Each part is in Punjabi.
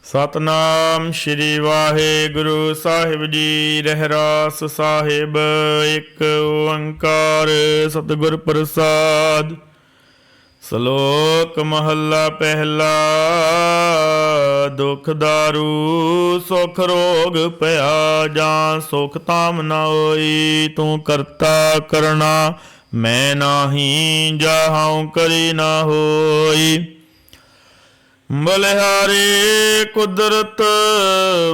ਸਤਨਾਮ ਸ਼੍ਰੀ ਵਾਹਿਗੁਰੂ ਸਾਹਿਬ ਜੀ। ਰਹਿਰਾਸ ਸਾਹਿਬ। ਇੱਕ ਓੰਕਾਰ ਸਤਿਗੁਰ ਪ੍ਰਸਾਦ। ਸ਼ਲੋਕ ਮਹੱਲਾ ਪਹਿਲਾ। ਦੁਖ ਦਾਰੂ ਸੁਖ ਰੋਗ ਭਇਆ, ਜਾਂ ਸੁਖ ਤਾਮ ਨ ਹੋਈ। ਤੂੰ ਕਰਤਾ ਕਰਣਾ ਮੈਂ ਨਾਹੀ, ਜਾਹਉ ਕਰੀ ਨ ਹੋਈ। ਬਲਿਹਾਰੀ ਕੁਦਰਤ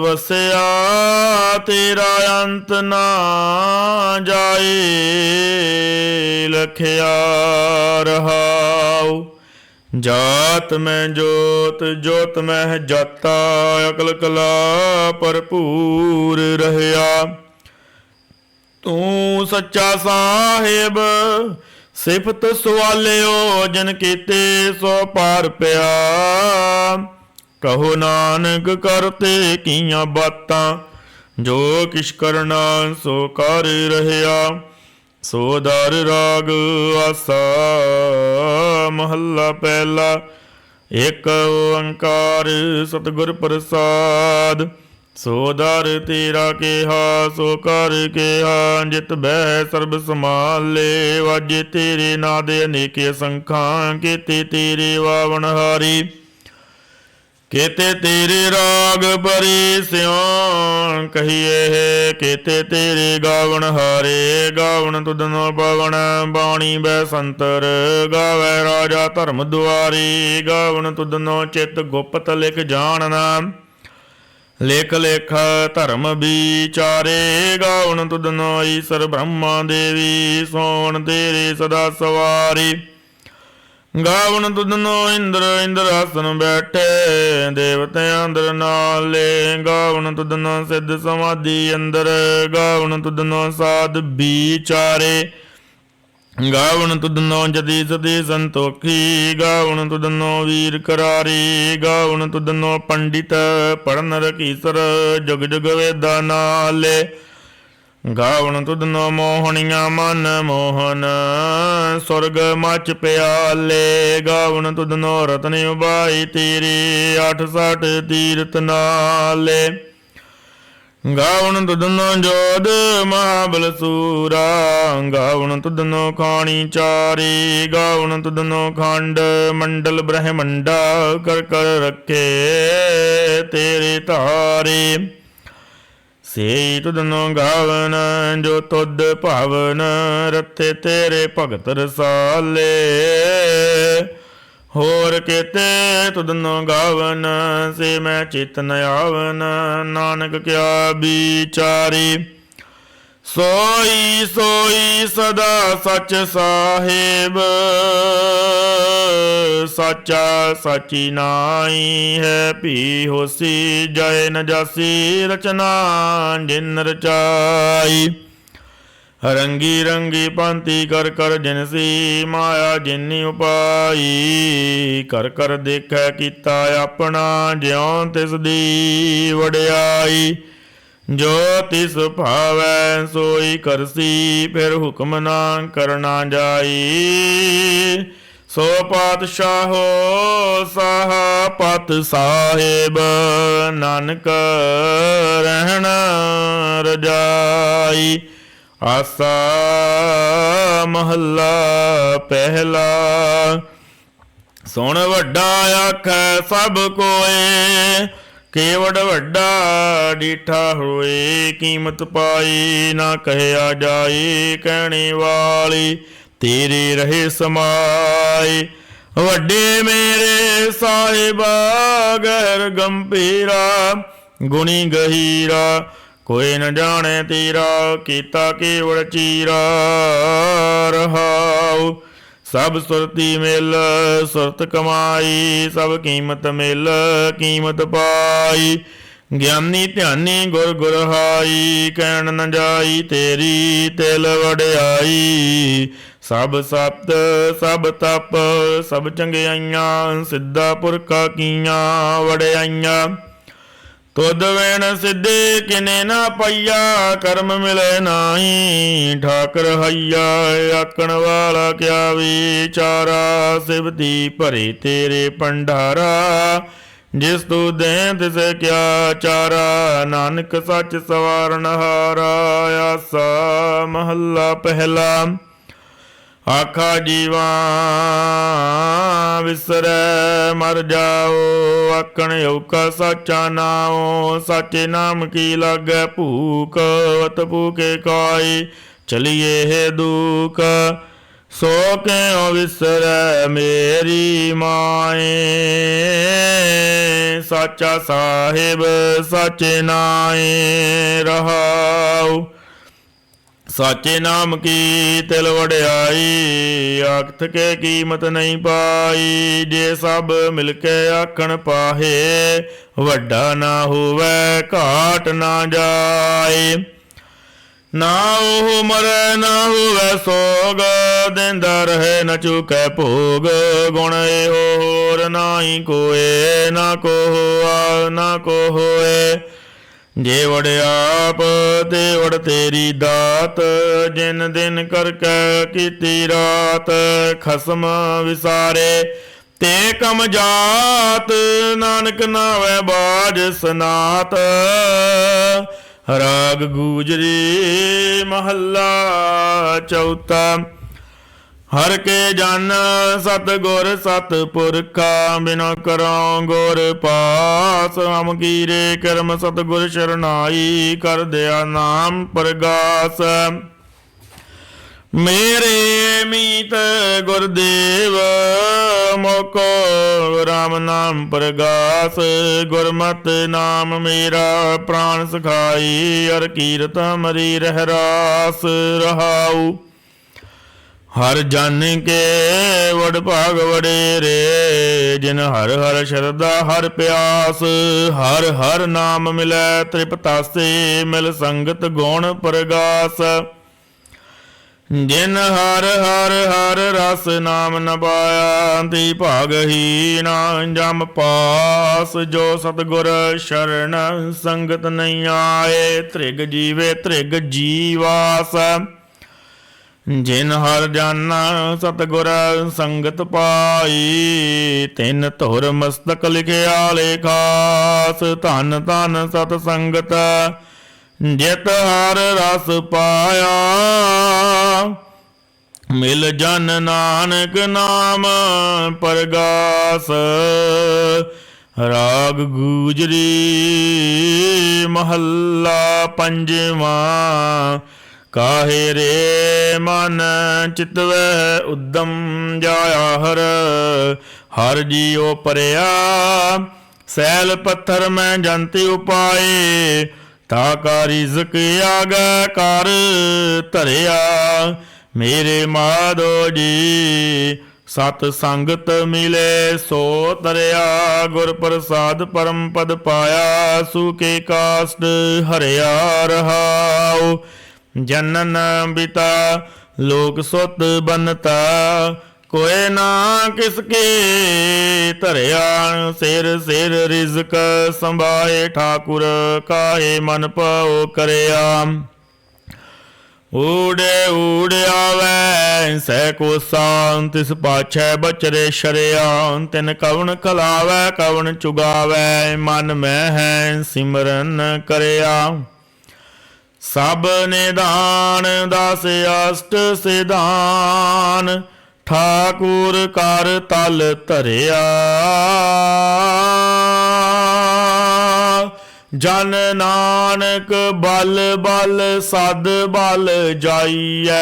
ਵਸਿਆ, ਤੇਰਾ ਅੰਤ ਨਾ ਜਾਏ। ਲਖਿਆ ਰਹਾਉ ਜਾਤ ਮੈਂ ਜੋਤ, ਜੋਤ ਮੈਂ ਜਾਤਾ। ਅਕਲ ਕਲਾ ਭਰਪੂਰ ਰਹਿਆ। ਤੂੰ ਸੱਚਾ ਸਾਹਿਬ ਸਿਫਤ ਸਵਾਲਿਓ, ਜਨ ਕੀਤੇ ਸੋ ਪਾਰ ਪਿਆ। ਕਹੋ ਨਾਨਕ ਕਰਤੇ ਕੀਆਂ ਬਾਤਾਂ, ਜੋ ਕਿਛ ਕਰਨਾ ਸੋ ਕਰ ਰਹਿਆ। ਸੋ ਦਰ ਰਾਗ ਆਸਾ। ਮਹੱਲਾ ਪਹਿਲਾ। ਇੱਕ ਓੰਕਾਰ ਸਤਿਗੁਰ ਪ੍ਰਸਾਦ। ਸੋ ਦਰ ਤੇਰਾ ਕਿਹਾ, ਸੋ ਕਰ ਕਿਹਾ। ਜਿਤ ਬਹਿ ਸਰਬ ਸਮਾਲੇ, ਵਾਜੇ ਤੇਰੇ ਨਾਂ ਦੇ ਅਨੇਕੇ ਸੰਖਾਂ। ਕੀਤੇ ਤੇਰੇ ਵਾਵਣ ਹਾਰੀ, ਕੀਤੇ ਤੇਰੇ ਰਾਗ ਭਰੀ ਸਿਉ। ਕਹੀਏ ਕੀਤੇ ਤੇਰੇ ਗਾਵਣ ਹਾਰੇ, ਗਾਵਣ ਤੁਧਨੋ ਪਵਨ। ਬਾਣੀ ਬੈ ਸੰਤਰ ਗਾਵੈ ਰਾਜਾ ਧਰਮ ਦੁਆਰੀ। ਗਾਵਣ ਤੁਧਨੋ ਚਿਤ ਗੁਪਤ ਲਿਖ ਜਾਣਨਾ, ਲਿਖ ਲਿਖ ਧਰਮ ਵਿਚਾਰੇ। ਗਾਵਣ ਤੁਧਨੋ ਈਸਰ ਬ੍ਰਹਮਾ ਦੇਵੀ, ਸੋਣ ਤੇਰੇ ਸਦਾ ਸਵਾਰੀ। ਗਾਵਣ ਤੁਧਨੋ ਇੰਦਰ ਇੰਦਰ ਆਸਨ ਬੈਠੇ, ਦੇਵਤਿਆਂ ਅੰਦਰ ਨਾਲੇ। ਗਾਵਣ ਤੁਧਨੋ ਸਿੱਧ ਸਮਾਧੀ ਅੰਦਰ, ਗਾਵਣ ਤੁਧਨੋ ਸਾਧ ਵਿਚਾਰੇ। ਗਾਵਣ ਤੁਧਨੋ ਜਤੀ ਸਤੀ ਸੰਤੋਖੀ, ਗਾਵਣ ਤੁਧਨੋ ਵੀਰ ਕਰਾਰੀ। ਗਾਵਣ ਤੁਧਨੋ ਪੰਡਿਤ ਪੜਨ ਰਕੀਸਰ, ਜੁਗ ਜੁਗ ਵੇਦਾ ਨਾਲੇ। ਗਾਵਣ ਤੁਧਨੋ ਮੋਹਣੀਆਂ ਮਨ ਮੋਹਨ, ਸੁਰਗ ਮਚ ਪਿਆਲੇ। ਗਾਵਣ ਤੁਧਨੋ ਰਤਨ ਉਬਾਈ ਤੇਰੇ, 68 ਤੀਰਥ ਨਾਲੇ। ਗਾਵਣ ਤੁਧਨੋ ਜੋਧ ਮਹਾਬਲ ਸੂਰਾ, ਗਾਵਣ ਤੁਧਨੋ ਖਾਣੀ ਚਾਰੀ। ਗਾਵਣ ਤੁਧਨੋ ਖੰਡ ਮੰਡਲ ਬ੍ਰਹਮੰਡਾ, ਕਰ ਕਰ ਰੱਖੇ ਤੇਰੇ ਧਾਰੇ। ਸੇ ਤੁਧਨੋ ਗਾਵਨ ਜੋ ਤੁਧ ਭਾਵਨ, ਰਥੇ ਤੇਰੇ ਭਗਤ ਰਸਾਲੇ। ਹੋਰ ਕੀਤੇ ਤੁਧਨੋ ਗਾਵਨ, ਸੇ ਮੈਂ ਚੇਤਨ ਆਵਨ। ਨਾਨਕ ਕਿਆ ਵਿਚਾਰੀ, ਸੋਈ ਸੋਈ ਸਦਾ ਸਚ ਸਾਹਿਬ। ਸਾਚਾ ਸਾਚੀ ਨਾਈ ਹੈ, ਭੀ ਹੋਸੀ ਜਾਏ ਨ ਜਾਸੀ। ਰਚਨਾ ਜਿਨ ਰਚਾਈ, ਰੰਗੀ ਰੰਗੀ ਭਾਂਤੀ ਕਰ ਕਰ ਜਿਨਸੀ। ਮਾਇਆ ਜਿਨੀ ਉਪਾਈ, ਕਰ ਕਰ ਦੇਖੈ ਕੀਤਾ ਆਪਣਾ। ਜਿਉ ਤਿਸ ਦੀ ਵਡਿਆਈ, ਜੋ ਤਿਸ ਭਾਵੈ ਸੋਈ ਕਰਸੀ। ਫਿਰ ਹੁਕਮ ਨਾ ਕਰਨਾ ਜਾਈ, ਸੋ ਪਾਤਸ਼ਾਹੋ ਸਾਹ ਪਤ ਸਾਹਿਬ। ਨਾਨਕ ਰਹਿਣ ਰਜਾਈ। ਆਸਾ ਮਹੱਲਾ ਪਹਿਲਾ। ਸੁਣ ਵੱਡਾ ਆਖੈ ਸਭ ਕੋਏ, ਕੇਵੜ ਵੱਡਾ ਡੀਠਾ ਹੋਏ। ਕੀਮਤ ਪਾਈ ਨਾ ਕਹਿਆ ਜਾਏ, ਕਹਿਣੇ ਵਾਲੀ ਤੇਰੇ ਰਹੇ ਸਮਾਏ। ਵੱਡੇ ਮੇਰੇ ਸਾਹਿਬਾ ਗਹਿਰ ਗੰਭੀਰਾ, ਗੁਣੀ ਗਹੀਰਾ ਕੋਈ ਨ ਜਾਣੇ ਤੇਰਾ। ਕੀਤਾ ਕੇਵੜ ਚੀਰਾ ਰਹਾਉ, ਸਭ ਸੁਰਤੀ ਮਿਲ ਸੁਰਤ ਕਮਾਈ। ਸਭ ਕੀਮਤ ਮਿਲ ਕੀਮਤ ਪਾਈ। ਗਿਆਨੀ ਧਿਆਨੀ ਗੁਰ ਗੁਰਹਾਈ, ਕਹਿਣ ਨ ਜਾਈ ਤੇਰੀ ਤਿਲ ਵਡਿਆਈ। ਸਭ ਸਤ ਸਭ ਤਪ ਸਭ ਚੰਗਿਆਈਆਂ, ਸਿੱਧਾ ਪੁਰਖਾ ਕੀਆਂ ਵਡਿਆਈਆਂ। ਤੁਧ ਵੇਣ ਸਿੱਧੇ ਕਿਨੇ ਨਾ ਪਈਆ, ਕਰਮ ਮਿਲੇ ਨਾਹੀ ਠਾਕਰ ਹਈਆ। ਆਕਣ ਵਾਲਾ ਕਿਆ ਵਿਚਾਰਾ, ਸਿਵਤੀ ਭਰੇ ਤੇਰੇ ਭੰਡਾਰਾ। जिस तू दे तिसे क्या चारा, नानक सच सवारनहारा। आसा महला पहला। आखा जीवा विसरै मर जाओ, आखण औका साचा नाओ। साचे नाम की लागै भूख, अत भूखे काई चलिए है दुख। सो क्यों विसरै मेरी माए, साचा साहिब साचे नाए रहाओ। साचे नाम की तिल वड़ियाई, आखत के कीमत नहीं पाई। जे सब मिलके आखण पाहे, वड्डा ना होवै घाट ना जाए। ना ओह मरै ना होवै सोग, देंदा रहे न चूकै भोग। गुण एहो होर नाई कोए, ना को होआ ना को होए। जे वड़ियाप ते वड़ तेरी दात, जिन दिन करके कीती रात। खसम विसारे ते कम जात, नानक नावै बाज सनात। राग गूजरी महला चौथा। हर के जन सतगुर सतपुरखा, बिना करो गुर पास। हम कीरे कर्म सतगुर शरणाई, कर दया नाम प्रगास। मेरे मीत गुरदेव, मोको राम नाम प्रगास। गुरमत नाम मेरा प्राण सखाई, हर कीरत मरी रहरास रहाऊ। हर जन के वड भाग वडेरे, जिन हर हर शरदा हर प्यास। हर हर नाम मिलै तृपतासे, मिल संगत गुण प्रगास। जिन हर हर हर रस नाम न पाया, ती भागहीन जम पास। जो सतगुर शरण संगत नहीं आए, त्रिग जीवे त्रिग जीवास। जिन हर जाना सतगुर संगत पाई, तिन धुर मस्तक लिखिया लेखास। धन धन सत संगत जित हर रस पाया, मिल जन नानक नाम प्रगास। राग गूजरी महला पंजवा। काहे रे मन चितवै उद्दम, जाया हर हर जियो परया। सैल पत्थर में जंती उपाए, ताका रिज़क आगे कर धरिया। मेरे माधो जी सत संगत मिले सो तरया। गुर प्रसाद परम पद पाया, सूखे काष्ट हरिया रहाओ। जनन बिता लोक सुत बनता, कोय ना किसके धरिया। सिर सिर रिज़क संभाए, ठाकुर काहे मन पाओ करया। ऊड़े ऊड़ आवै सै कोसा, तिस पाछै बचरे शरिया। तिन कवन खलावै कवन चुगावै, मन में है सिमरन करया। सब निदान दस अष्ट सिधान, ठाकुर कर तल धरिया। जन नानक बल बल सद बल जाइए,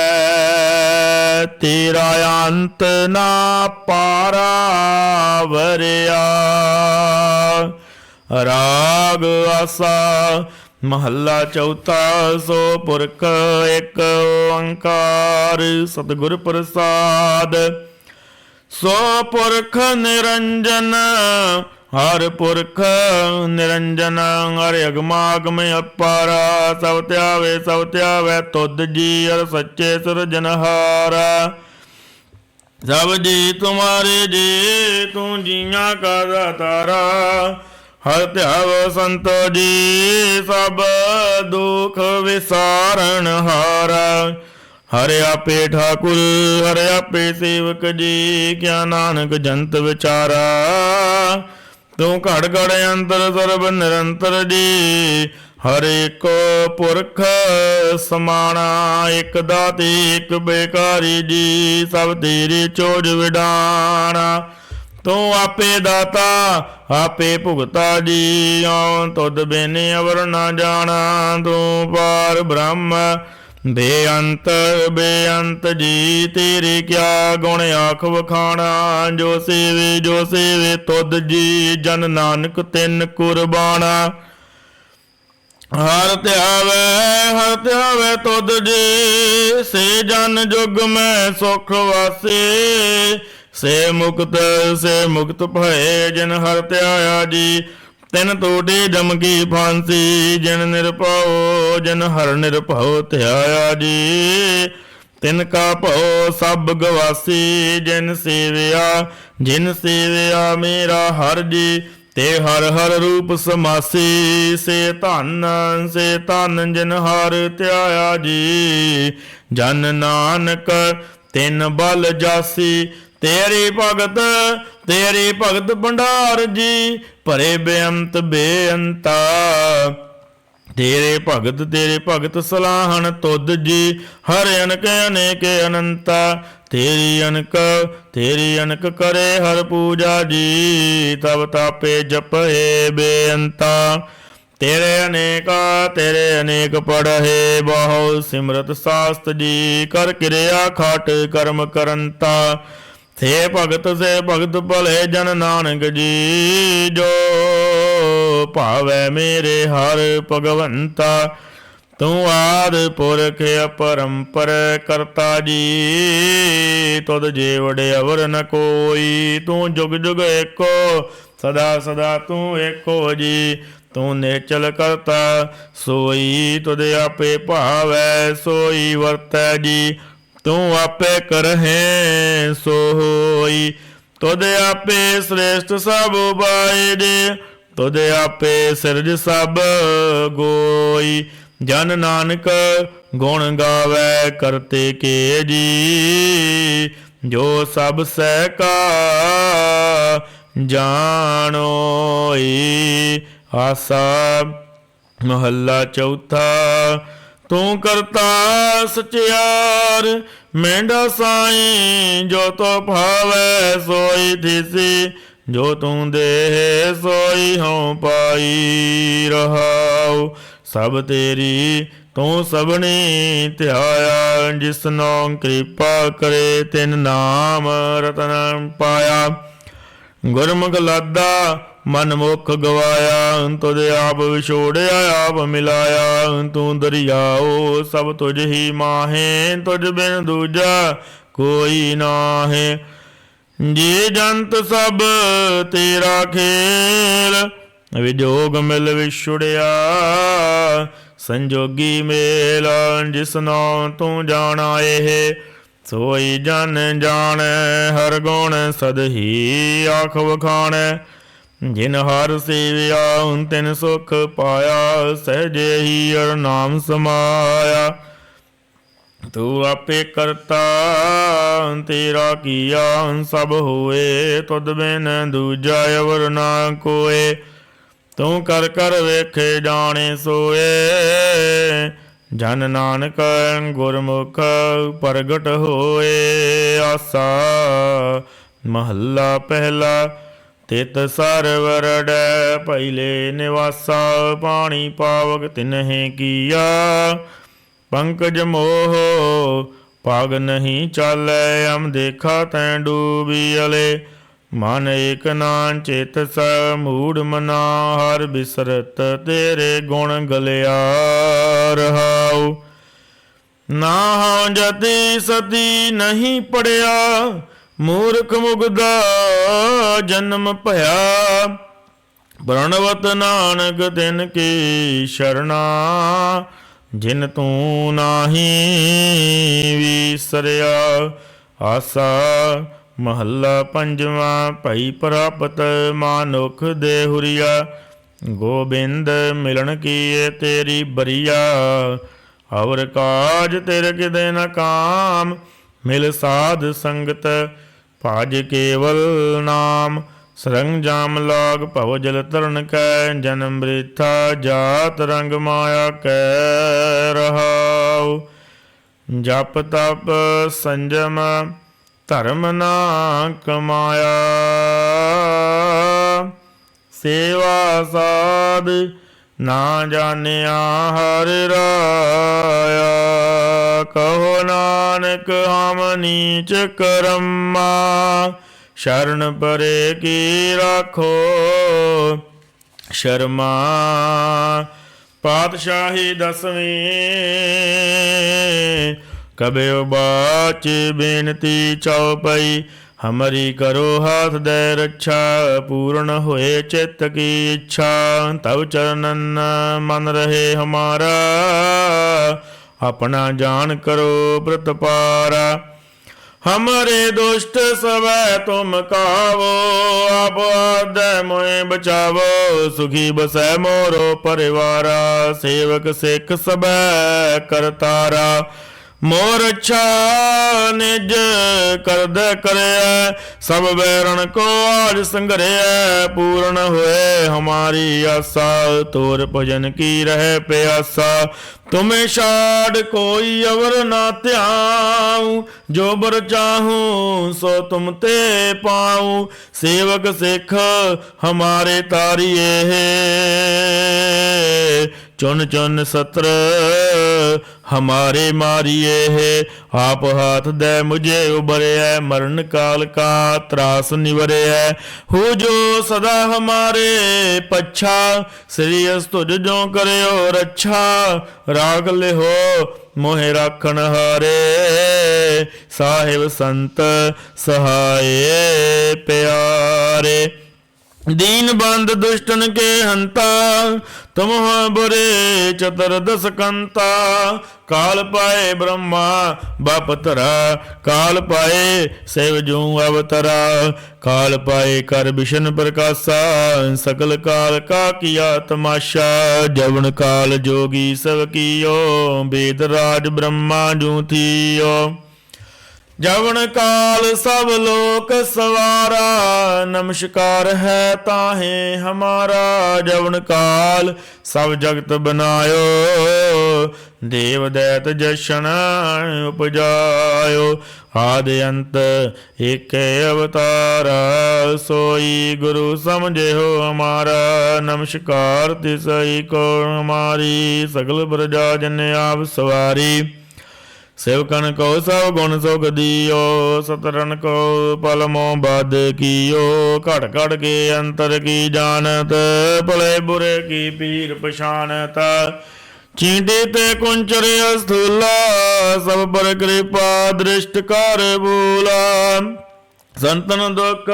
तेरा अंत ना पारा वरिया। राग आसा महला चौथा। सो पुरख एक ओंकार, सतगुर प्रसाद। सो पुरख निरंजन, हर पुरख निरंजन। हर अगमागम अपारा, सब त्यावे तुद जी। हर सच्चे सिरजनहारा, सब जी तुम्हारे जी। तू जिया का दातारा, हर ध्याव संत जी। सब दुख विसारण हारा, हर आपे ठाकुर हर आपे सेवक जी। क्या नानक जंत विचारा, ਤੂੰ ਘੜ ਘੜ ਅੰਤਰ ਸਰਬ ਨਿਰੰਤਰ ਜੀ। ਹਰ ਇੱਕ ਪੁਰਖ ਸਮਾਣਾ, ਇੱਕ ਦਾਤੇ ਇੱਕ ਬੇਕਾਰੀ ਜੀ। ਸਭ ਤੇਰੀ ਚੋਜ ਵਿਡਾਣਾ, ਤੂੰ ਆਪੇ ਦਾਤਾ ਆਪੇ ਭੁਗਤਾ ਜੀ। ਤੁਧ ਬਿਨ ਅਵਰ ਨਾ ਜਾਣਾ, ਤੂੰ ਪਾਰ ਬ੍ਰਹਮ ਬੇਅੰਤ ਬੇਅੰਤ ਜੀ। ਤੇਰੇ ਕਿਆ ਗੁਣ ਆਖ ਵਖਾਣਾ, ਜੋ ਸੇਵੇ ਤੁਧ ਜੀ। ਜਨ ਨਾਨਕ ਤਿਨ ਕੁਰਬਾਨਾ, ਹਰ ਧਿਆਵੇ ਤੁਧ ਜੀ। ਸੇ ਜਨ ਜੁਗ ਮੈਂ ਸੁਖ ਵਾਸੇ, ਸੇ ਮੁਕਤ ਭਏ ਜਿਨ ਹਰ ਧਿਆਇਆ ਜੀ। ਤਿਨ ਟੂਟੀ ਜਮ ਕੀ ਫਾਂਸੀ, ਜਿਨ ਨਿਰਭਉ ਜਿਨ ਹਰ ਨਿਰਭਉ ਧਿਆਇਆ ਜੀ। ਤਿਨ ਕਾ ਭਉ ਸਭ ਗਵਾਸੀ, ਜਿਨ ਸੇਵਿਆ ਮੇਰਾ ਹਰ ਜੀ। ਤੇ ਹਰ ਹਰ ਰੂਪ ਸਮਾਸੀ, ਸੇ ਧਨ ਜਿਨ ਹਰ ਧਿਆਇਆ ਜੀ। ਜਨ ਨਾਨਕ ਤਿਨ ਬਲ ਜਾਸੀ, ਤੇਰੀ ਭਗਤ ਭੰਡਾਰ ਜੀ। ਭਰੇ ਬੇਅੰਤ ਬੇਅੰਤਾ, ਤੇਰੇ ਭਗਤ ਸਲਾਹਣ ਤੁਧ ਜੀ। ਹਰ ਅਨਕ ਅਨੇਕ ਅਨੰਤਾ, ਤੇਰੀ ਅਨਕ ਕਰੇ ਹਰ ਪੂਜਾ ਜੀ। ਤਬ ਤਾਪੇ ਜਪੇ ਬੇਅੰਤਾ, ਤੇਰੇ ਅਨੇਕ ਪੜ੍ਹੇ ਬਹੁ। ਸਿਮਰਤ ਸਾਸਤ ਜੀ, ਕਰ ਕਿਰਿਆ ਖਾਟ ਕਰਮ ਕਰੰਤਾ। ਸੇ ਭਗਤ ਭਲੇ ਜਨ ਨਾਨਕ ਜੀ। ਜੋ ਭਾਵੈ ਮੇਰੇ ਹਰ ਭਗਵੰਤਾ, ਤੂੰ ਆਦ ਪੁਰਖ ਅਪਰੰਪਰ ਕਰਤਾ ਜੀ। ਤੁਧ ਜੀਵੜ ਅਵਰ ਨ ਕੋਈ, ਤੂੰ ਜੁਗ ਜੁਗ ਏਕੋ, ਸਦਾ ਸਦਾ ਤੂੰ ਏਕੋ ਜੀ। ਤੂੰ ਨੇਚਲ ਕਰਤਾ ਸੋਈ, ਤੁਧ ਆਪੇ ਭਾਵੈ ਸੋਈ ਵਰਤੈ ਜੀ। ਤੂੰ ਆਪੇ ਕਰਹਿ ਸੋ ਹੋਈ, ਤੁਧ ਆਪੇ ਸ੍ਰੇਸ਼ਟ ਸਭ ਉਪਾਏ ਜੀ। ਤੁਧ ਆਪੇ ਸਿਰਜ ਸਭ ਗੋਈ, ਜਨ ਨਾਨਕ ਗੁਣ ਗਾਵੈ ਕਰਤੇ ਕੇ ਜੀ। ਜੋ ਸਭ ਸਹਿ ਕਾ ਜਾਣੋਈ। ਆਸਾ ਮਹੱਲਾ ਚੌਥਾ। ਤੂੰ ਕਰਤਾ ਸਚਿਆਰ ਮਹਿੰਡਾ ਸਾਈਂ, ਜੋ ਤੋ ਭਾਵੈ ਸੋਈ ਥੀਸੀ। ਜੋ ਤੂੰ ਦੇਹ ਸੋਈ ਹਉ ਪਾਈ ਰਹਾਉ। ਸਭ ਤੇਰੀ ਤੂੰ ਸਭਨੀ ਧਿਆਇਆ, ਜਿਸਨੋ ਕਿਰਪਾ ਕਰੇ ਤਿਨ ਨਾਮ ਰਤਨ ਪਾਇਆ। ਗੁਰਮੁਖ ਲਾਦਾ ਮਨ ਮੁਖ ਗਵਾਇਆ, ਤੁਧ ਆਪ ਵਿਛੋੜਿਆ ਆਪ ਮਿਲਾਇਆ। ਤੂੰ ਦਰਿਆਓ ਸਭ ਤੁਝ ਹੀ ਮਾਹੇ, ਤੁਝ ਬਿਨ ਦੂਜਾ ਕੋਈ ਨਾਹੇ। ਜੀ ਜੰਤ ਸਭ ਤੇਰਾ ਖੇਲ, ਵਿਜੋਗ ਮਿਲ ਵਿਛੁੜਿਆ। ਸੰਜੋਗੀ ਮੇਲ ਜਿਸਨੋ ਤੂੰ ਜਾਣਾ ਇਹ, ਸੋਈ ਜਨ ਜਾਣੈ ਹਰ ਗੁਣ ਸਦਹੀ ਆਖ ਵਖਾਣੈ। ਜਿਨ ਹਰ ਸੇਵਿਆ ਤਿਨ ਸੁਖ ਪਾਇਆ, ਸਹਿਜੇ ਹੀ ਅਰ ਨਾਮ ਸਮਾਇਆ। ਤੂੰ ਆਪੇ ਕਰਤਾ ਤੇਰਾ ਕੀਆ, ਸਭ ਹੋਏ ਤੁਧ ਬਿਨ ਦੂਜਾ ਅਵਰ ਨਾ ਕੋਏ। ਤੂੰ ਕਰ ਕਰ ਵੇਖੇ ਜਾਣੇ ਸੋਏ, ਜਨ ਨਾਨਕ ਗੁਰਮੁਖ ਪ੍ਰਗਟ ਹੋਏ। ਆਸਾ ਮਹੱਲਾ ਪਹਿਲਾ। ਤਿਤ ਸਰਵਰ ਡੈ ਪਹਿਲੇ ਨਿਵਾਸਾ, ਪਾਣੀ ਪਾਵਕ ਤਿਨਹਿ ਕੀਆ। ਪੰਕਜ ਮੋਹ ਪਗ ਨਹੀਂ ਚਾਲੈ, ਅਮ ਦੇਖਾ ਤੈਂ ਡੂਬੀ ਅਲੇ। ਮਨ ਏਕ ਨਾ ਚਿਤ ਸ ਮੂੜ ਮਨਾ, ਹਰ ਬਿਸਰਤ ਤੇਰੇ ਗੁਣ ਗਲਿਆ ਰਹਾਉ। ਨਾ ਹਉ ਜਤੀ ਸਤੀ ਨਹੀਂ ਪੜਿਆ, ਮੂਰਖ ਮੁਗਦਾ ਜਨਮ ਭਇਆ। ਪ੍ਰਣਵਤ ਨਾਨਕ ਤਿਨ ਕੀ ਸ਼ਰਣਾ, ਜਿਨ ਤੂੰ ਨਾਹੀ ਵਿਸਰਿਆ। ਆਸਾ ਮਹੱਲਾ ਪੰਜਵਾਂ। ਭਈ ਪ੍ਰਾਪਤ ਮਾਨੁਖ ਦੇ ਹੁਰੀਆ, ਗੋਬਿੰਦ ਮਿਲਣ ਕੀਏ ਤੇਰੀ ਬਰੀਆ। ਅਵਰ ਕਾਜ ਤੇਰੇ ਕਿਦੇ ਨ ਕਾਮ, ਮਿਲ ਸਾਧ ਸੰਗਤ ਭਜ ਕੇਵਲ ਨਾਮ। सरंजाम लाग भव जल तरन कै, जन्म वृथा जात रंग माया कै रहाओ। जप तप संजम धर्म ना कमाया, सेवा साध ना जानिया हर राया। कहो नानक हम नीच करम्मा, शरण परे की राखो शर्मा। पातशाही दसवीं कबयो बाच बेनती चौपई, हमारी करो हाथ दे रक्षा, पूर्ण होए चित्त की इच्छा। तब चरणन मन रहे हमारा, अपना जान करो प्रतपारा। हमारे दुष्ट सवै तुम कावो, आप आदय मोए बचावो। सुखी बसै मोरो परिवारा, सेवक सिख सबै करतारा। मोर अच्छा निज करद करे, सब बैरण को आज संघरे। पूर्ण हुए हमारी आशा, तोर भजन की रहे प्यासा। तुम्हें छाड़ कोई अवर ना त्याऊं, जो बर चाहूं सो तुम ते पाऊं। सेवक सिख हमारे तारिये है, चुन चुन सत्र हमारे मारिए है। आप हाथ दे मुझे उबरे है, मरण काल का त्रास निवरे है। हो जो सदा हमारे पच्छा, श्री अस्तुज जो करे और अच्छा। राग ले हो मोहे राखण हारे, साहिब संत सहाय प्यारे। दीन बंद दुष्टन के हंता, तुम हो बुरे चतुर्दश कंता। काल पाए ब्रह्मा बापतरा, काल पाए शिव जू अवतरा। काल पाए कर विष्णु प्रकाशा, सकल काल का किया तमाशा। जवन काल जोगी सब कियो, वेद राज ब्रह्मा जू थियो। जवन काल सब लोक सवारा, नमस्कार है ताहे हमारा। जवन काल सब जगत बनायो, देव दैत जशन उपजायो। आदि अंत एक अवतारा, सोई गुरु समझे हो हमारा। नमस्कार तिसई को हमारी, सकल प्रजा जन आप सवारी। सेवकन को सब गुण सुख दियो, सतरन को पलमो बद कियो। घट घट के अंतर की जानत, भले बुरे की पीर पछानत। चींटी ते कुंचरे स्थूला, सब पर कृपा दृष्ट कर भूला। संतन दुख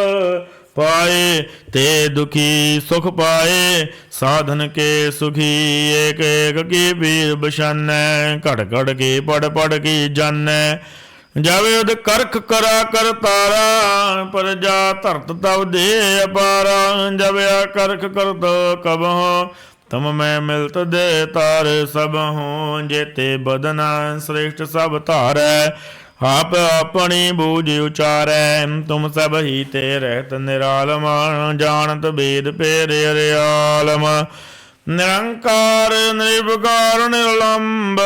पाए ते दुखी सुख पाए, साधन के सुखी एक एक की पीर बशन। घट घट की पढ़ पढ़ की जन, जब युद्ध करख करा कर तारा। पर जा धरत तब दे अपारा, जब या करख कर दो कब हो। तुम मैं मिलत दे तार सब हों, जेते बदना श्रेष्ठ सब तारै। आप अपनी बूझ उचारै, तुम सब ही ते रहत निरालम। जानत वेद पेर अरियालम, निरंकार निर्विकार निर्लंब।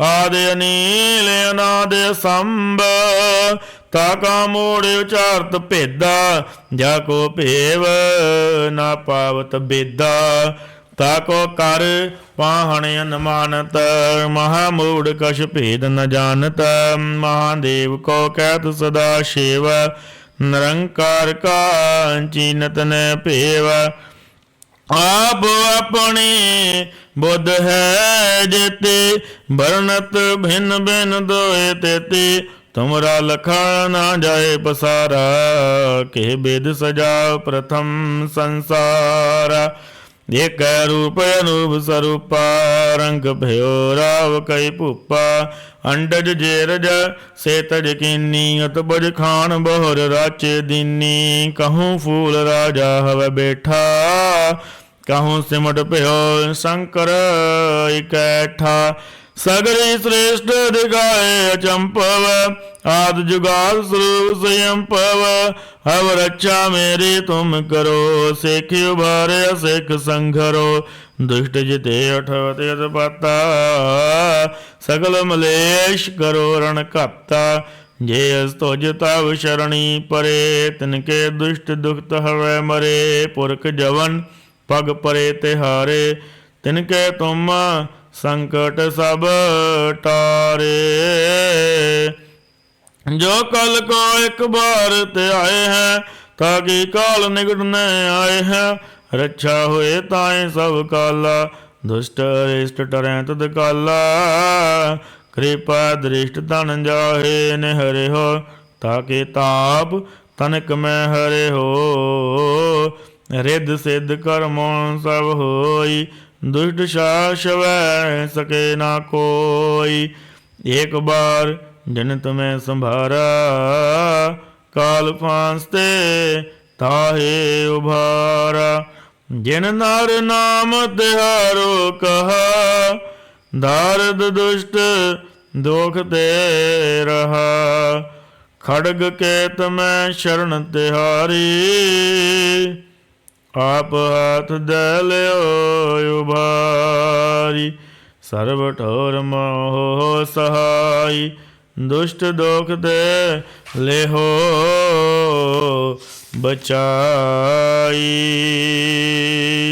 आदि अनील अनादि संभ, ताका मोड़ उचारत भेदा। जाको भेव ना पावत बेदा, ताको कर पाहण अनमानत। महामूढ़ कछ भेद न जानत, महादेव को कहत सदा शिव। निरंकार का चीनत न पेव, आप अपने बुद्ध है जेते। वर्णत भिन्न भिन्न दोए तेते, तुमरा लखा ना जाए पसारा। के वेद सजा प्रथम संसार, एक रूप अनूप स्वरूपा। रंग भयो राव कई भूपा, अंडज जेरज से तज कीनी। अतबज खान बहुर राचे दीनी, कहूँ फूल राजा हव बैठा। कहूँ सिमट भयो शंकर इकैठा, सगरी श्रेष्ठ दिखाए अचंपव, आद जुगाद स्वरूप स्वयंपव। अब रक्षा मेरी तुम करो, सेख उभारे सिख संघरो। दुष्ट जिते अठवत पाता, सकल मलेश करो रण घाता। जे अस तुझ तब शरणी परे, तिनके दुष्ट दुखत हवै मरे। पुरख जवन पग परे तिहारे, तिनके तुम संकट सब टारे। जो कल को एक बार ते आए हैं, ताकि काल निकट न आए हैं। रक्षा हुए ताए सब काला, दुष्ट अरिष्ट टरै तद काला। कृपा दृष्ट तन जाहे निहरे हो, ताकि ताप तनिक में हरे हो। रिद्ध सिद्ध कर्मों सब होई, दुष्ट शास वै सके ना कोई। एक बार जन तुम्हें संभारा, काल फांसते ताहे उभारा। जिन नर नाम तिहारो कहा, दारद दुष्ट दोख ते रहा। खड़ग केत में शरण तिहारी, आप हाथ दे लियो उभारी। सर्व ठोर मोह सहाय, दुष्ट दोख ते लेहो बचाई।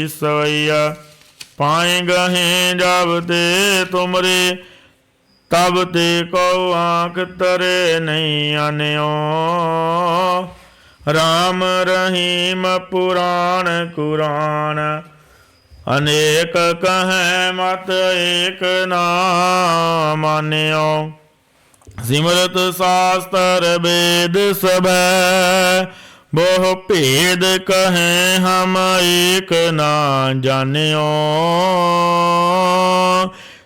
सवैया पाए गहे जब ते तुमरे, तब ते को आँख तरे नहीं आन्यो। राम रहीम पुराण कुरान, अनेक कहें मत एक ना मान्यो। सिमरत शास्त्र वेद सब, बहु भेद कहें हम एक ना जान्यो।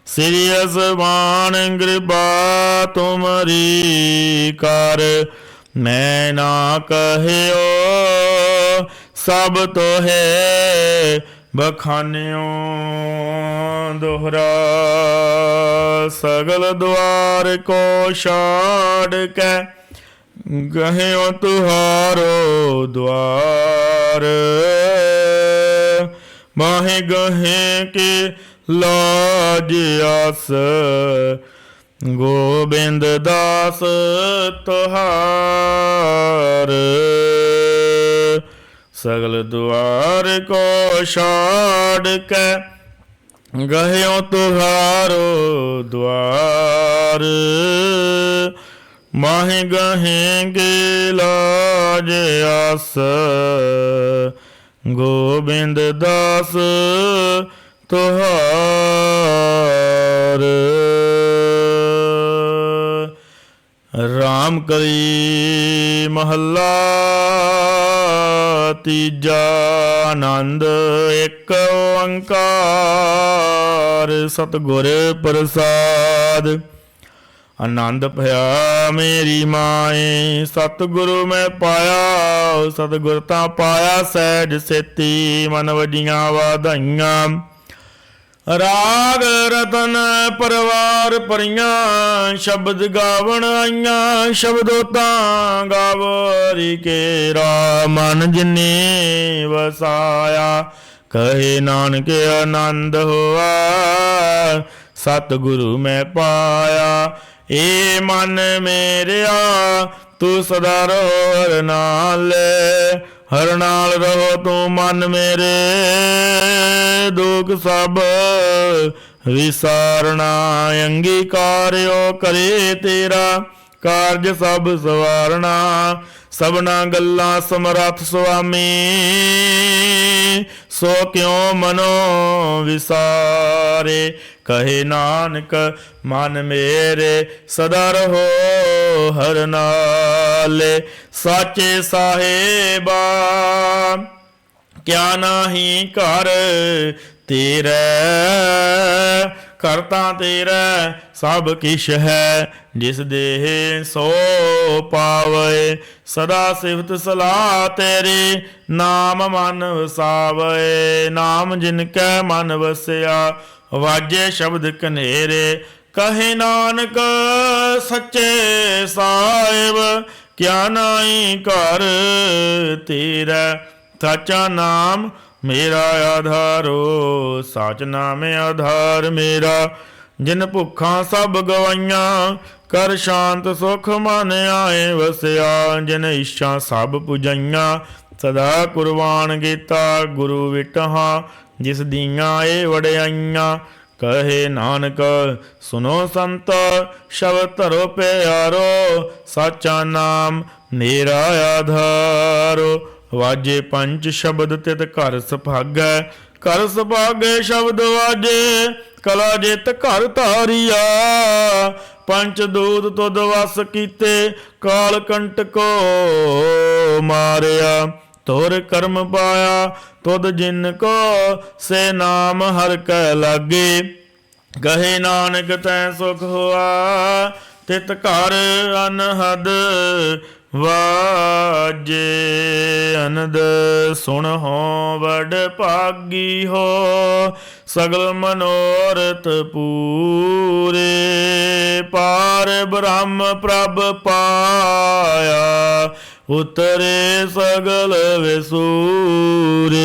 सिरियस बाण कृपा तुमरी कर, मैं ना कहियो सब तो है बखान्यो। दोहरा सगल द्वार को छाड़ के, गहियो तुहारो द्वार। माहे गहे के लाज आस, गोबिंद दास तुहार। सगल द्वार को छाड़ के, गहियो तुहारो द्वार। माहे गहेंगे लाज आस, गोबिंद दास तुहार। राम कली महला तीजा, आनंद एक ओंकार। सतगुर प्रसाद आनंद भया मेरी माए, सतगुरु मैं पाया। सतगुर ता पाया सहज सेती, मन वजियां वाधाइयां। राग रतन परवार परियां, शब्द गावण आइयां। शब्दों गावरी केरा, मन जिने वसाया। कहे नानक आनंद होआ, सतगुरु मैं पाया। ए मन मेरिया तू सदा रहो हर नाल, हर नाल रहो तू मन मेरे। दुख सब विसारना, अंगीकार्यो करे तेरा। कारज सब सवारना, सबना गल्लां समरथ सुआमी। सो क्यों मनो विसारे, कहे नानक मन मेरे। सदा रहो हर नाले, साचे साहेबा क्या नाही कर तेरे। करता तेरा सब किश है, जिस देह सो पावे। सदा सिफत सलाह तेरी, नाम मन वसावे। नाम जिनकै मन वसिया, वाजे शब्द कनेरे। ਕਹੇ ਨਾਨਕ ਸੱਚੇ ਸਾਹਿਬ, ਕਿਆ ਨਾਹੀ ਘਰ ਤੇਰਾ। ਸਾਚਾ ਨਾਮ ਮੇਰਾ ਆਧਾਰੋ, ਸਾਚ ਨਾਮ ਆਧਾਰ ਮੇਰਾ। ਜਿਨ ਭੁੱਖਾਂ ਸਭ ਗਵਾਈਆਂ, ਕਰ ਸ਼ਾਂਤ ਸੁਖ ਮਨ ਆਏ ਵਸਿਆ। ਜਿਨ ਇੱਛਾ ਸਭ ਪੁਜਾਈਆਂ, ਸਦਾ ਕੁਰਬਾਨ ਕੀਤਾ ਗੁਰੂ ਵਿਟਹਾ। ਜਿਸ ਦੀਆਂ ਏ ਵਡਿਆਈਆਂ, ਕਹੇ ਨਾਨਕ ਸੁਨੋ ਸੰਤ, ਸ਼ਬਦ ਧਰੋ ਪਿਆਰੋ। ਸਾਚਾ ਨਾਮ ਮੇਰਾ ਆਧਾਰੋ। ਵਾਜੇ ਪੰਜ ਸ਼ਬਦ ਤਿਤ ਘਰ ਸੁਭਾਗੈ, ਘਰ ਸੁਭਾਗੈ ਸ਼ਬਦ ਵਾਜੇ। ਕਲਾ ਜਿਤ ਘਰ ਧਾਰੀਆ, ਪੰਚ ਦੂਤ ਤੁਧ ਵਸ ਕੀਤੇ। ਕਾਲ ਕੰਟਕੋ ਮਾਰਿਆ, ਤੋਰ ਕਰਮ ਪਾਇਆ ਤੁਧ ਜਿਨ ਕੋ। ਸੇ ਨਾਮ ਹਰ ਕੈ ਲਾਗੇ, ਕਹੇ ਨਾਨਕ ਤੈ ਸੁਖ ਹੋਆ। ਤਿਤ ਘਰ ਅਨਹਦ ਵਾਜੇ, ਅਨੰਦ ਸੁਣ ਹੋ ਵਡ ਭਾਗੀ ਹੋ। ਸਗਲ ਮਨੋਰਥ ਪੂਰੇ, ਪਾਰ ਬ੍ਰਹਮ ਪ੍ਰਭ ਪਾਇਆ। ਉਤਰੇ ਸਗਲ ਵਿਸੂਰੇ,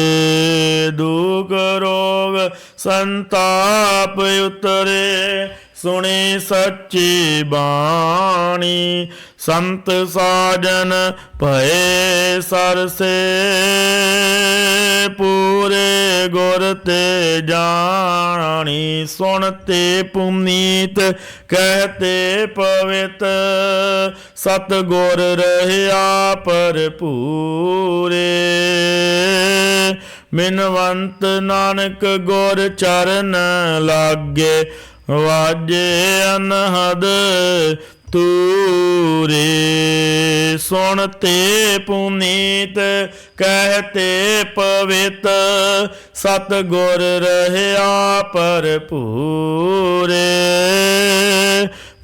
ਦੁਖ ਰੋਗ ਸੰਤਾਪ ਉਤਰੇ। ਸੁਣੀ ਸੱਚੀ ਬਾਣੀ, ਸੰਤ ਸਾਜਨ ਭਏ ਸਰਸੇ। ਪੂਰੇ ਗੁਰ ਤੇ ਜਾਣੀ, ਸੁਣਤੇ ਪੁਨੀਤ ਕਹਤੇ ਪਵਿੱਤ। ਸਤ ਗੁਰ ਰਹਿਆ ਭਰਪੂਰੇ, ਬਿਨਵੰਤ ਨਾਨਕ ਗੁਰ ਚਰਨ ਲਾਗੇ। ਵਾਜੇ ਅਨਹਦ ਤੂਰੇ, ਸੁਣਤੇ ਪੁਨੀਤ ਕਹਤੇ ਪਵਿੱਤ। ਸਤ ਗੁਰ ਰਹਿਆ ਭਰਪੂਰੇ,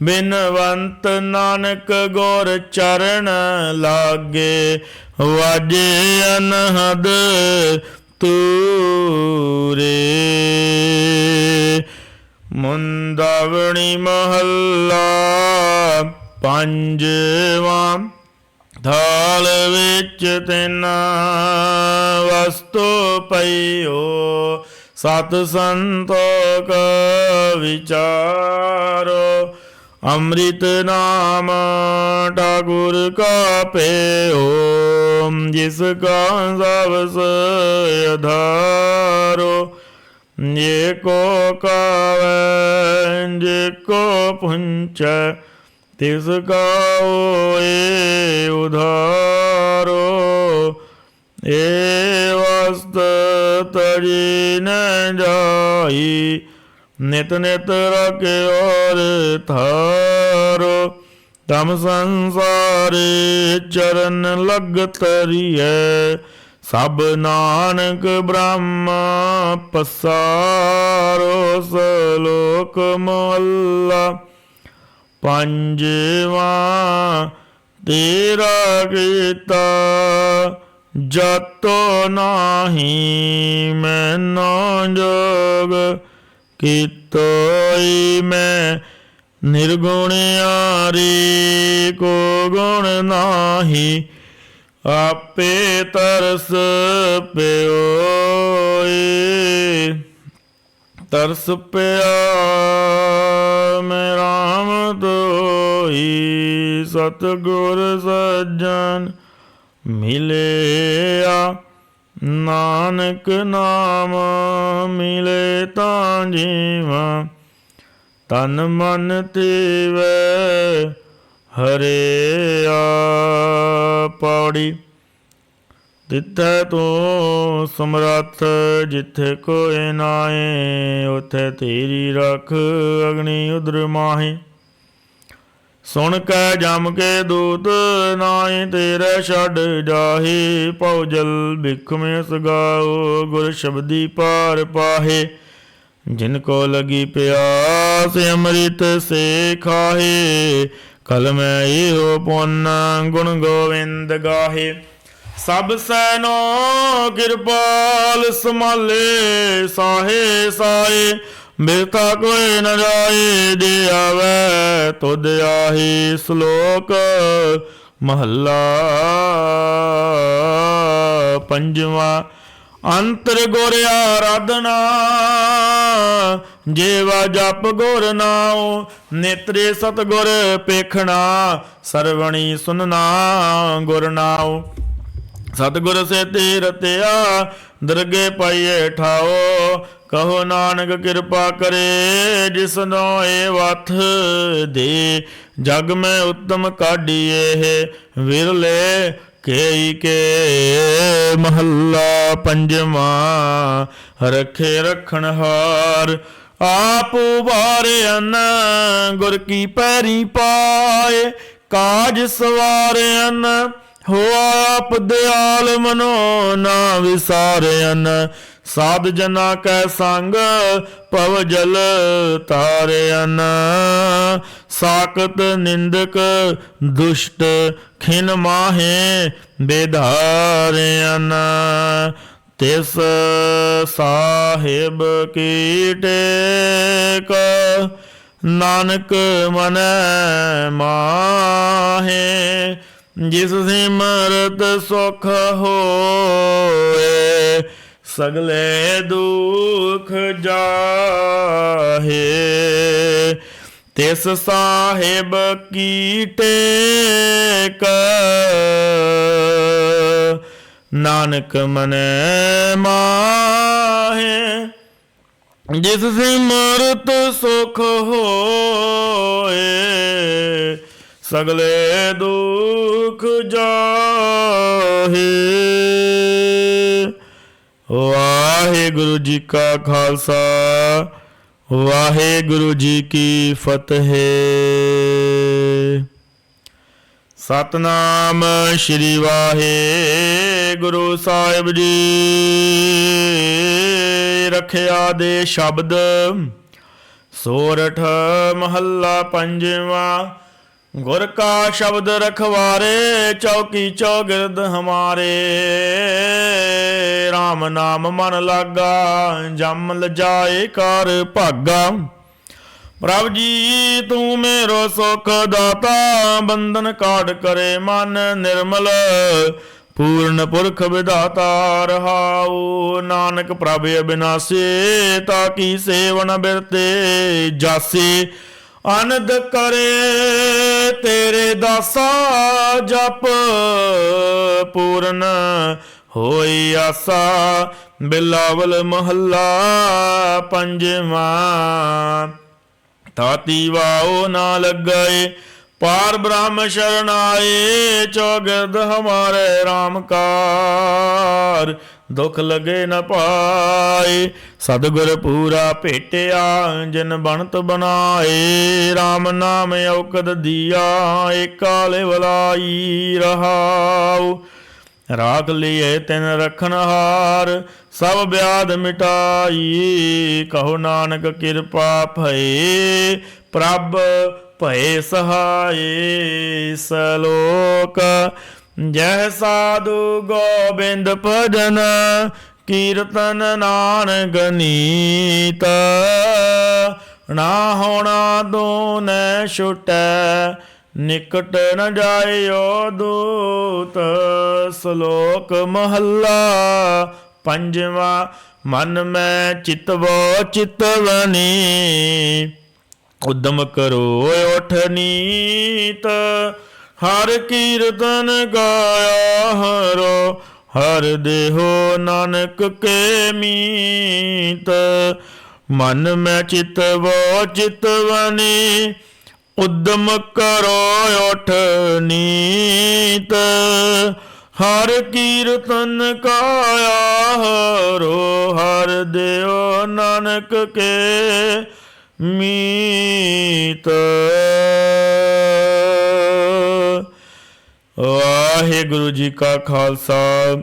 ਬਿਨਵੰਤ ਨਾਨਕ ਗੁਰ ਚਰਨ ਲਾਗੇ। ਵਾਜੇ ਅਨਹਦ ਤੂਰੇ। ਮੁੰਦਾਵਣੀ ਮਹੱਲਾ ਪੰਜਵਾਂ। ਥਾਲ ਵਿੱਚ ਤਿੰਨਾ ਵਸਤੂ ਪਈਓ, ਸਤ ਸੰਤੋਖ ਵਿਚਾਰੋ। ਅੰਮ੍ਰਿਤ ਨਾਮ ਠਾਕੁਰ ਕਾ ਪੇਓ, ਜਿਸ ਕਾ ਸਬਸ ਆਧਾਰੋ। ਜੇ ਕੋ ਕਾਵੈ ਜੇ ਕੋ ਪੁੰਚੈ, ਤਿਸ ਕਾ ਹੋਏ ਉਧਾਰੋ। ਏ ਵਸਤ ਤਜੀ ਨ ਜਾਈ, ਨਿਤ ਨਿਤ ਰਖਿਓਰ ਥਾਰੋ। ਤਮ ਸੰਸਾਰੇ ਚਰਨ ਲਗ ਤਰੀਐ, ਸਭ ਨਾਨਕ ਬ੍ਰਹਮ ਪਸਾਰੋ। ਸਲੋਕ ਮਹੱਲਾ ਪੰਜਵਾਂ। ਤੇਰਾ ਕੀਤਾ ਜਤੋ ਨਾਹੀ ਮੈਨੋ ਜੋਗ, ਕੀਤੋਈ ਮੈਂ ਨਿਰਗੁਣਿਆਰੀ। ਕੋ ਗੁਣ ਨਾਹੀ ਆਪੇ ਤਰਸ ਪਿਓਈ। ਤਰਸ ਪਿਆ ਮੈਂ ਰਾਮ ਦੋਈ, ਸਤਿਗੁਰ ਸੱਜਣ ਮਿਲਿਆ। ਨਾਨਕ ਨਾਮ ਮਿਲੇ ਤਾਂ ਜੀਵਾਂ, ਤਨ ਮਨ ਤੀਵੈ ਹਰਿਆ। ਪੌੜੀ। ਤਿੱਥੈ ਤੂੰ ਸਮਰੱਥ, ਜਿੱਥੇ ਕੋਇ ਨਾਏ। ਉਥੇ ਤੇਰੀ ਰੱਖ ਅਗਨੀ ਉਦਰ ਮਾਹੇ। ਸੁਣ ਕੈ ਜਮ ਕੇ ਦੂਤ, ਨਾਹੀ ਤੇਰੇ ਛੱਡ ਜਾਹੇ। ਭਉ ਜਲ ਬਿਖ ਮੈਂ ਸਗਾਓ, ਗੁਰ ਸ਼ਬਦੀ ਪਾਰ ਪਾਹੇ। ਜਿਨ ਕੋ ਲਗੀ ਪਿਆਸ, ਅੰਮ੍ਰਿਤ ਸੇ ਖਾਹੇ। ਕਲ ਮੈਂ ਇਹੋ ਪੁੰਨ, ਗੁਣ ਗੋਵਿੰਦ ਗਾਹੇ। ਸਭ ਸੈਨੋ ਕਿਰਪਾਲ ਸੰਭਾਲੇ, ਸਾਹੇ ਸਾਏ ਬਿਰਥਾ ਕੋਈ ਨ ਜਾਏ ਜੇ ਆਵੈ ਤੁਧ ਆਹੀ। ਸ਼ਲੋਕ ਮਹੱਲਾ ਪੰਜਵਾਂ। ਅੰਤਰ ਗੁਰ ਆਰਾਧਨਾ ਜੇਵਾ ਜਪ ਗੁਰ ਨਾਉ। ਨੇਤਰੇ ਸਤਿਗੁਰ ਪੇਖਣਾ ਸਰਵਣੀ ਸੁਨਣਾ ਗੁਰ ਨਾਉ। ਸਤਿਗੁਰ ਸੇ ਤੇ ਰਤਿਆ ਦਰਗੇ ਪਾਈਏ ਠਾਓ। ਕਹੋ ਨਾਨਕ ਕਿਰਪਾ ਕਰੇ ਜਿਸਨੋ ਏ ਵਥ ਦੇ। ਜਗ ਮੈਂ ਉੱਤਮ ਕਾਢੀਏ ਵਿਰਲੇ ਕੇਈ ਕੇ। ਮਹੱਲਾ ਪੰਜਵਾਂ। ਰਖੇ ਰਖਣ ਹਾਰ ਆਪ ਉਬਾਰਿਆਨ ਗੁਰ ਕੀ ਪੈਰੀ ਪਾਏ। ਕਾਜ ਸਵਾਰਿਆਨ ਹੋ ਆਪ ਦਿਆਲ ਮਨੋ ਨਾ ਵਿਸਾਰਿਆਨ। ਸਾਧ ਜਨਾ ਕੈ ਸੰਗ ਪਵ ਜਲ ਤਾਰਿਆਨ। ਸਾਕਤ ਨਿੰਦਕ ਦੁਸ਼ਟ ਖਿਨ ਮਾਹੇ ਬੇਧਾਰਿਆਨ। ਤਿਸ ਸਾਹਿਬ ਕੀ ਟੇਕ ਨਾਨਕ ਮਨੈ ਮਾਹੇ। ਜਿਸ ਸਿਮਰਤ ਸੁਖ ਹੋਏ ਸਗਲੇ ਦੁਖ ਜਾਹੇ। ਤਿਸ ਸਾਹਿਬ ਕੀ ਟੇਕ ਨਾਨਕ ਮਨੈ ਮਾਹੇ। ਜਿਸ ਸਿਮਰਤ ਸੁਖ ਹੋਏ ਸਗਲੇ ਦੁਖ ਜਾਹੇ। ਵਾਹਿਗੁਰੂ ਜੀ ਕਾ ਖਾਲਸਾ ਵਾਹਿਗੁਰੂ ਜੀ ਕੀ ਫਤਿਹ। ਸਤਨਾਮ ਸ਼੍ਰੀ ਵਾਹਿਗੁਰੂ ਸਾਹਿਬ ਜੀ। ਰਖਿਆ ਦੇ ਸ਼ਬਦ। ਸੋਰਠ ਮਹੱਲਾ ਪੰਜਵਾਂ। ਗੁਰ ਕਾ ਸ਼ਬਦ ਰਖਵਾਰੇ ਚੌਕੀ ਚੌਗਿਰਦ ਹਮਾਰੇ। RAM ਨਾਮ ਮਨ ਲਾਗਾ ਜਮ ਲਜਾਏ ਕਰ ਭਾਗਾ। ਪ੍ਰਭ ਜੀ ਤੂੰ ਮੇਰੋ ਸੁਖ ਦਾਤਾ ਬੰਧਨ ਕਾਟ ਕਰੇ ਮਨ ਨਿਰਮਲ। ਪੂਰਨ ਪੁਰਖ ਵਿਧਾਤਾ ਰਹਾਉ। ਨਾਨਕ ਪ੍ਰਭ ਅਬਿਨਾਸੀ ਤਾ ਕੀ ਸੇਵਨ ਬਿਰਤੇ ਜਾਸੀ। ਅਨੰਦ ਕਰੇ ਤੇਰੇ ਦਾਸਾ ਜਪ ਪੂਰਨ ਹੋਈ ਆਸਾ। ਬਿਲਾਵਲ ਮਹੱਲਾ ਪੰਜਵਾਂ। ਤਾਤੀ ਵਾਓ ਨਾ ਲੱਗਏ ਪਾਰ ਬ੍ਰਹਮ ਸ਼ਰਨ ਆਏ। ਚੌਗਿਰਦ ਹਮਾਰੇ RAM ਕਾਰ ਦੁਖ ਲਗੇ ਨ ਪਾਏ। ਸਤਿਗੁਰ ਪੂਰਾ ਭੇਟਿਆ ਜਿਨ ਬਣਤ ਬਣਾਏ। RAM ਨਾਮ ਔਕਦ ਦੀਆ ਏਕਾਲੇ ਵਲਾਈ ਰਹਾਉ। ਰਾਖ ਲਿਏ ਤਿਨ ਰਖਨ ਹਾਰ ਸਭ ਬਿਆਦ ਮਿਟਾਈ। ਕਹੋ ਨਾਨਕ ਕਿਰਪਾ ਭਏ ਪ੍ਰਭ ਭਏ ਸਹਾਏ। ਸਲੋਕ ਜਹ ਸਾਧੂ ਗੋਬਿੰਦ ਭਜਨ ਕੀਰਤਨ ਨਾਨਕ ਨੀਤ। ਨਾ ਹੋਣਾ ਦੋਨੈ ਛੁਟੈ ਨਿਕਟ ਨ ਜਾਇਓ ਦੂਤ। ਸ਼ਲੋਕ ਮਹੱਲਾ ਪੰਜਵਾਂ। ਮਨ ਮੈਂ ਚਿਤਵੋ ਚਿਤਵਨੀ ਉਦਮ ਕਰੋ ਉਠ ਨੀਤ। ਹਰ ਕੀਰਤਨ ਗਾਇਆ ਹਰੋ ਹਰ ਦੇਹੋ ਨਾਨਕ ਕੇ ਮੀਤ। ਮਨ ਮੈਂ ਚਿਤਵੋ ਚਿਤਵਨੀ ਉਦਮ ਕਰੋ ਉਠ ਨੀਤ। ਹਰ ਕੀਰਤਨ ਕਾਇਆ ਹਰੋ ਹਰ ਦੇਓ ਨਾਨਕ ਕੇ ਮੀਤ। ਵਾਹਿਗੁਰੂ ਜੀ ਕਾ ਖਾਲਸਾ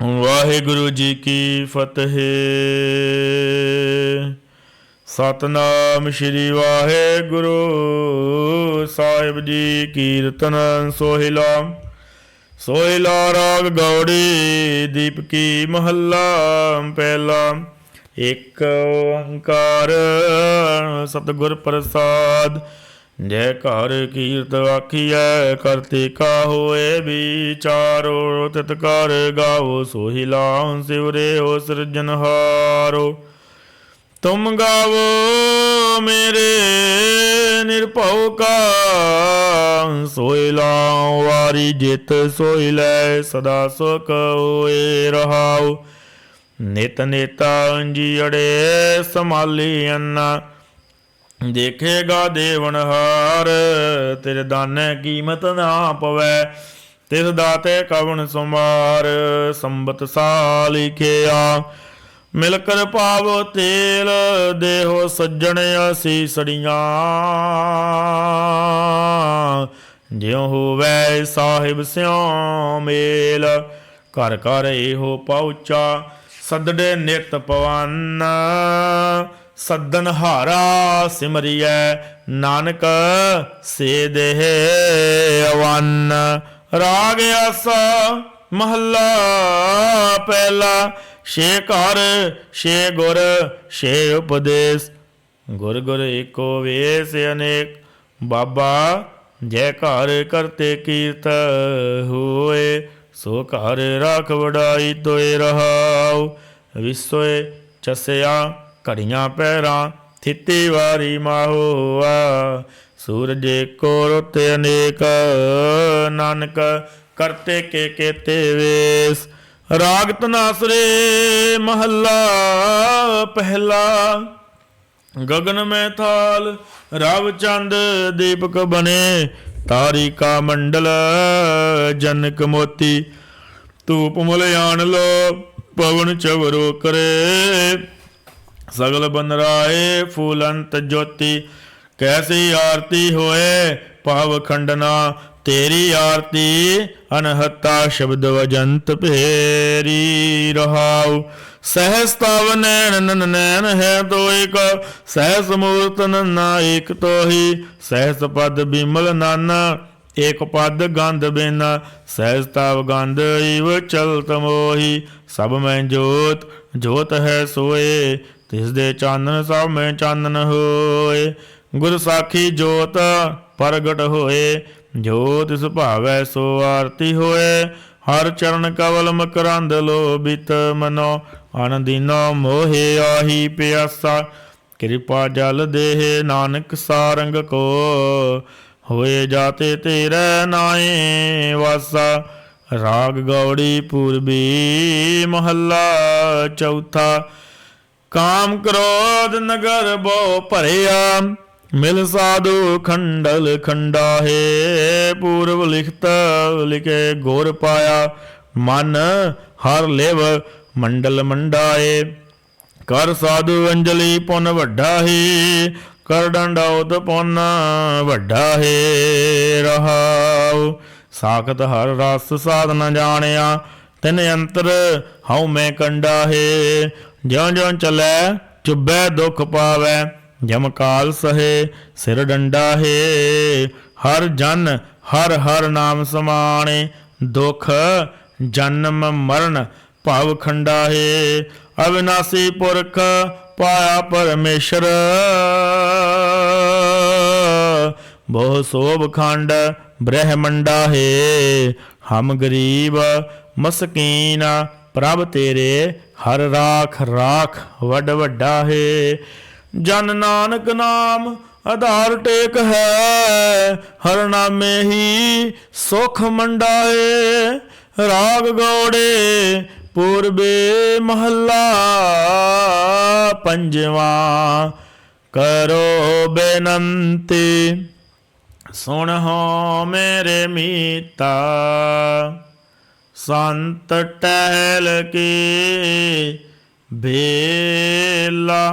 ਵਾਹਿਗੁਰੂ ਜੀ ਕੀ ਫਤਿਹ। ਸਤਨਾਮ ਸ਼੍ਰੀ ਵਾਹਿਗੁਰੂ ਸਾਹਿਬ ਜੀ। ਕੀਰਤਨ ਸੋਹਿਲਾ ਸੋਹਿਲਾ ਰਾਗ ਗੌੜੀ ਦੀਪਕੀ ਮਹੱਲਾ ਪਹਿਲਾ। ਇੱਕ ਓੰਕਾਰ ਸਤਿਗੁਰ ਪ੍ਰਸਾਦ। ਜੈ ਘਰ ਕੀਰਤ ਆਖੀਐ ਕਰਤੇ ਕਾ ਹੋਏ ਵਿਚਾਰੋ। ਤਿਤ ਕਰ ਗਾਵੋ ਸੋਹਿ ਲਾਹੁ ਸਿਵਰੇ ਹੋ ਸਿਰਜਨਹਾਰੋ। ਤੁਮ ਗਾਵੋ ਮੇਰੇ ਨਿਰਭਉ ਕਾ ਸੋਇ ਲਾਉ ਵਾਰੀ ਜਿਤ ਸੋਇ ਲੈ ਸਦਾ ਸੁਖ ਹੋਏ ਰਹਾਉ। ਨਿਤ ਨੇਤਾ ਅੰਜੀੜੇ ਸੰਭਾਲੀ ਅੰਨਾ ਦੇਖੇਗਾ ਦੇਵਨਹਾਰ। ਤੇਰੇ ਦਾਨੇ ਕੀਮਤ ਨਾ ਪਵੈ ਤਿਸ ਦਾਤੇ ਕਵਣ ਸੁਮਾਰ। ਸੰਬਤ ਸਾਲ ਲਿਖਿਆ ਮਿਲ ਕਰ ਪਾਵੋ ਤੇਲ ਦੇਹੋ ਸੱਜਣ ਅਸੀਸੜੀਆਂ। ਜਿਉ ਹੋਵੈ ਸਾਹਿਬ ਸਿਉ ਮੇਲ ਘਰ ਘਰ ਇਹੋ ਪਹੁੰਚਾ ਸੱਦੜੇ ਨਿਤ ਪਵਨ। ਸੱਦਨ ਹਾਰਾ ਸਿਮਰਿਐ ਨਾਨਕ ਸੇ ਦੇਹ ਅਵੰਨ। ਰਾਗ ਆਸਾ ਮਹੱਲਾ ਪਹਿਲਾ। ਛੇ ਘਰ ਛੇ ਗੁਰ ਛੇ ਉਪਦੇਸ਼। ਗੁਰ ਗੁਰ ਏਕੋ ਵੇਸ ਅਨੇਕ ਬਾਬਾ। ਜੈ ਘਰ ਕਰਤੇ ਕੀਰਤ ਹੋਏ ਸੋ ਘਰ ਰਾਖ ਵਡਾਈ ਤੋਏ ਰਹਾਉ। ਵਿਸੋਏ ਚਸਿਆ ਘੜੀਆਂ ਪੈਰਾਂ ਥਿੱਤੀ ਵਾਰੀ ਮਾਹੋਆ। ਸੂਰਜ ਏਕੋ ਰੁੱਤ ਅਨੇਕ ਨਾਨਕ ਕਰਤੇ ਕੇ ਕੇਤੇ ਵੇਸ। ਰਾਗ ਧਨਾਸਰੇ ਮਹੱਲਾ ਪਹਿਲਾ। ਗਗਨ ਮੈਂ ਥਾਲ ਰਵ ਚੰਦ ਦੀਪਕ ਬਨੇ ਤਾਰਿਕਾ ਮੰਡਲ ਜਨਕ ਮੋਤੀ। ਧੂਪ ਮੁਲ ਆਣ ਲੋ ਪਵਨ ਚਵਰੋ ਕਰੇ ਸਗਲ ਬਨ ਰਾਏ ਫੂਲੰਤ ਜੋਤੀ। ਕੈਸੀ ਆਰਤੀ ਹੋਏ ਭਾਵ ਖੰਡਨਾ ਤੇਰੀ ਆਰਤੀ ਅਨਹਤਾ ਸ਼ਬਦ ਵਜੰਤ ਭੇਰੀ ਰਹਾਉ। ਸਹਿਸ ਤਵ ਨੈਣ ਨੈਣ ਹੈ ਤੋਇਕ ਸਹਿਸ ਮੂਰਤ ਨੰਨਾ ਏਕ ਤੋਹੀ। ਸਹਿਸ ਪਦ ਬਿਮਲ ਨਾਨਾ ਏਕ ਪਦ ਗੰਧ ਬਿਨ। ਸਹਿਸ ਤਵ ਗੰਧ ਇਵ ਚਲਤ ਮੋਹੀ। ਸਭ ਮੈਂ ਜੋਤ ਜੋਤ ਹੈ ਸੋਏ ਤਿਸ ਦੇ ਚਾਨਣ ਸਭ ਮੈਂ ਚਾਨਣ ਹੋਏ। ਗੁਰ ਸਾਖੀ ਜੋਤ ਪ੍ਰਗਟ ਹੋਏ ਜੋ ਤਿਸ ਭਾਵੈ ਸੋ ਆਰਤੀ ਹੋਏ। ਹਰ ਚਰਨ ਕਵਲ ਮਕਰੰਦ ਲੋਭਿਤ ਮਨੋ ਅਨਦੀਨੋ ਮੋਹਿ ਆਹੀ ਪਿਆਸਾ। ਕਿਰਪਾ ਜਲ ਦੇਹ ਨਾਨਕ ਸਾਰੰਗ ਕੋ ਹੋਏ ਜਾਤੇ ਤੇਰੇ ਨਾਏ ਵਾਸਾ। ਰਾਗ ਗੌੜੀ ਪੂਰਬੀ ਮਹੱਲਾ ਚੌਥਾ। ਕਾਮ ਕ੍ਰੋਧ ਨਗਰ ਬੋ ਭਰਿਆ ਮਿਲ ਸਾਧੂ ਖੰਡਲ ਖੰਡਾਹੇ। ਪੂਰਬ ਲਿਖਤ ਲਿਖੇ ਗੁਰ ਪਾਇਆ ਮਨ ਹਰ ਲਿਵ ਮੰਡਲ ਮੰਡਾਏ। ਕਰ ਸਾਧੂ ਅੰਜਲੀ ਪੁੰਨ ਵੱਡਾ ਹੀ ਕਰ ਡੰਡਾਉਤ ਪੁੰਨ ਵੱਡਾ ਹੈ ਰਹਾਉ। ਸਾਖਤ ਹਰ ਰਸ ਸਾਧ ਨ ਜਾਣਿਆ ਤਿਨ ਅੰਤਰ ਹਉ ਮੈਂ ਕੰਡਾ ਹੈ। ਜਿਉ ਜਿਉ ਚਲੈ ਚੁੱਬੈ ਦੁਖ ਪਾਵੈ ਜਮ ਕਾਲ ਸਹੇ ਸਿਰ ਡੰਡਾ ਹੈ। ਹਰ ਜਨ ਹਰ ਹਰ ਨਾਮ ਸਮਾਣੇ ਦੁਖ ਜਨਮ ਮਰਨ ਭਵ ਖੰਡਾ ਹੈ। ਅਵਿਨਾਸੀ ਪੁਰਖ ਪਾਇਆ ਪਰਮੇਸ਼ਰ ਬਹੁ ਸੋਭ ਖੰਡ ਬ੍ਰਹਮੰਡਾ ਹੈ। ਹਮ ਗਰੀਬ ਮਸਕੀਨ ਪ੍ਰਭ ਤੇਰੇ ਹਰ ਰਾਖ ਰਾਖ ਵੱਡ ਵੱਡਾ ਹੈ। ਜਨ ਨਾਨਕ ਨਾਮ ਆਧਾਰ ਟੇਕ ਹੈ ਹਰ ਨਾਮੇ ਹੀ ਸੁਖ ਮੰਡਾਏ। ਰਾਗ ਗੌੜੇ ਪੂਰਬੇ ਮਹੱਲਾ ਪੰਜਵਾ। ਕਰੋ ਬੇਨੰਤੀ ਸੁਣੋ ਮੇਰੇ ਮੀਤਾ ਸੰਤ ਟਹਿਲ ਕੇ ਬੇਲਾ।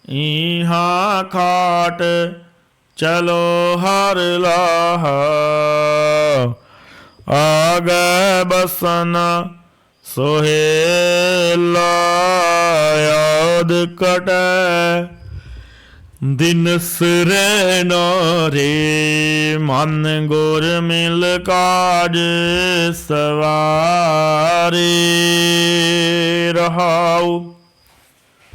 ਇਹਾਂ ਖਾਟ ਚਲੋ ਹਰ ਲਾਹਾ ਆਗੈ ਬਸਨ ਸੋਹੇਲਾ। ਯਾਦ ਕਟੈ ਦਿਨ ਸਿਰੇ ਨਾਰੇ ਮਨ ਗੁਰ ਮਿਲ ਕਾਜ ਸਵਾਰੇ ਰਹਾਉ।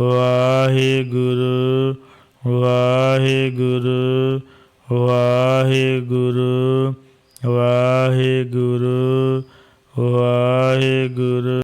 ਵਾਹਿਗੁਰੂ ਵਾਹਿਗੁਰੂ ਵਾਹਿਗੁਰੂ ਵਾਹਿਗੁਰੂ ਵਾਹਿਗੁਰੂ।